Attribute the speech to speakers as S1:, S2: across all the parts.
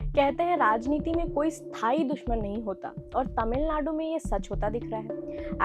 S1: कहते हैं राजनीति में कोई स्थायी दुश्मन नहीं होता और तमिलनाडु में ये सच होता दिख रहा है।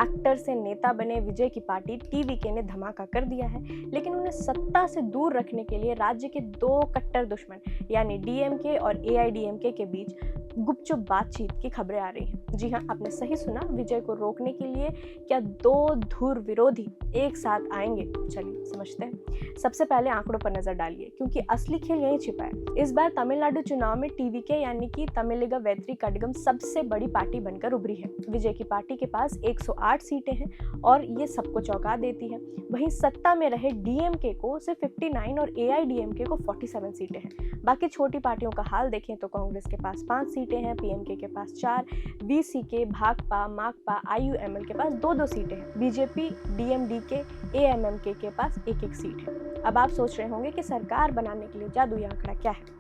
S1: एक्टर से नेता बने विजय की पार्टी टीवीके ने धमाका कर दिया है, लेकिन उन्हें सत्ता से दूर रखने के लिए राज्य के दो कट्टर दुश्मन यानी डीएमके और एआईडीएमके के बीच गुपचुप बातचीत की खबरें आ रही हैं। जी हाँ, आपने सही सुना, विजय को रोकने के लिए क्या दो धुर विरोधी एक साथ आएंगे? चलिए समझते हैं। सबसे पहले आंकड़ों पर नजर डालिए, क्योंकि असली खेल यहीं छिपा है। इस बार तमिलनाडु चुनाव में टीवीके यानी कि तमिलिगा वेत्री कड़गम सबसे बड़ी पार्टी बनकर उभरी है। विजय की पार्टी के पास 108 सीटें हैं और ये सबको चौंका देती है। वहीं सत्ता में रहे डीएमके को सिर्फ 59 और एआईडीएमके को 47 सीटें हैं। बाकी छोटी पार्टियों का हाल देखें तो कांग्रेस के पास 5 सीटें हैं, पीएमके के पास 4, वीसीके, भाकपा, माकपा, आईयूएमएल के पास 2-2 सीटें हैं, बीजेपी, डीएमडीके, एएमएमके के पास 1-1 सीट है। अब आप सोच रहे होंगे कि सरकार बनाने के लिए जादुई आंकड़ा क्या है।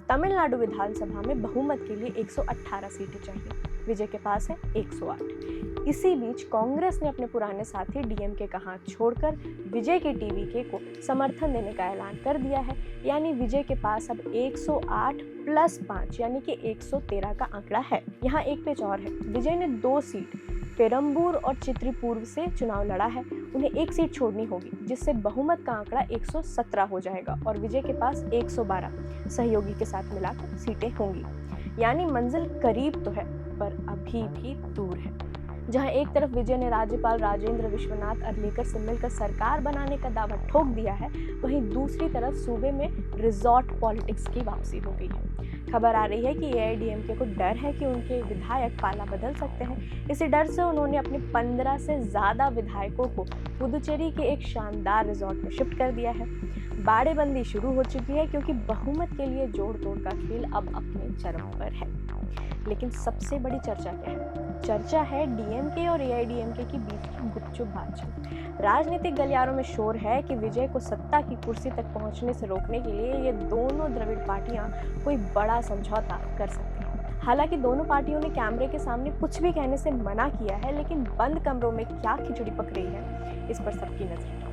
S1: तमिलनाडु विधानसभा में बहुमत के लिए 118 सीटें चाहिए, विजय के पास है 108। इसी बीच कांग्रेस ने अपने पुराने साथी डीएमके का हाथ छोड़कर विजय के टीवीके को समर्थन देने का ऐलान कर दिया है, यानी विजय के पास अब 108 प्लस 5 यानी कि 113 का आंकड़ा है। यहाँ एक पेच और है, विजय ने 2 सीट पेरम्बूर और चित्रीपूर्व से चुनाव लड़ा है, उन्हें 1 सीट छोड़नी होगी, जिससे बहुमत का आंकड़ा 117 हो जाएगा और विजय के पास 112 सहयोगी के साथ मिलाकर सीटें होंगी। यानी मंजिल करीब तो है पर अभी भी दूर है। जहां एक तरफ विजय ने राज्यपाल राजेंद्र विश्वनाथ अर्लेकर से मिलकर सरकार बनाने का दावा ठोक दिया है, वहीं दूसरी तरफ सूबे में रिजॉर्ट पॉलिटिक्स की वापसी हो गई है। खबर आ रही है कि एआईडीएमके को डर है कि उनके विधायक पाला बदल सकते हैं। इसी डर से उन्होंने अपने 15 से ज़्यादा विधायकों को पुदुचेरी के एक शानदार रिजॉर्ट में शिफ्ट कर दिया है। बाड़ेबंदी शुरू हो चुकी है, क्योंकि बहुमत के लिए जोड़ तोड़ का खेल अब अपने चरम पर है। लेकिन सबसे बड़ी चर्चा क्या है? चर्चा है डीएमके और एआईडीएमके के बीच की गुपचुप बातचीत। राजनीतिक गलियारों में शोर है कि विजय को सत्ता की कुर्सी तक पहुंचने से रोकने के लिए ये दोनों द्रविड़ पार्टियां कोई बड़ा समझौता कर सकती हैं। हालांकि दोनों पार्टियों ने कैमरे के सामने कुछ भी कहने से मना किया है, लेकिन बंद कमरों में क्या खिचड़ी पक रही है, इस पर सबकी नजर है।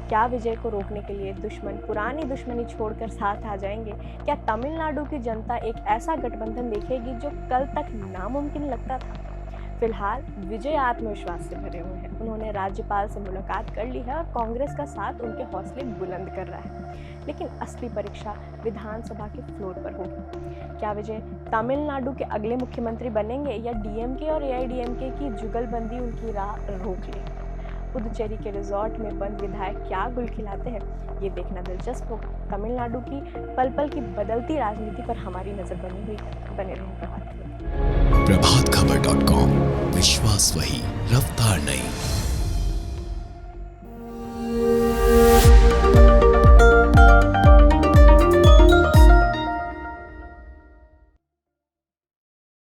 S1: क्या विजय को रोकने के लिए दुश्मन पुरानी दुश्मनी छोड़कर साथ आ जाएंगे? क्या तमिलनाडु की जनता एक ऐसा गठबंधन देखेगी जो कल तक नामुमकिन लगता था? फिलहाल विजय आत्मविश्वास से भरे हुए हैं। उन्होंने राज्यपाल से मुलाकात कर ली है और कांग्रेस का साथ उनके हौसले बुलंद कर रहा है। लेकिन असली परीक्षा विधानसभा के फ्लोर पर होगी। क्या विजय तमिलनाडु के अगले मुख्यमंत्री बनेंगे या डीएमके और एआईडीएमके की जुगलबंदी उनकी राह रोक लेगी? पुदुचेरी के रिजॉर्ट में बंद विधायक क्या गुल खिलाते हैं, ये देखना दिलचस्प होगा। तमिलनाडु की पल पल की बदलती राजनीति पर हमारी नजर बनी हुई है। बने रहें प्रभात खबर।
S2: प्रभातखबर.com, विश्वास वही, रफ्तार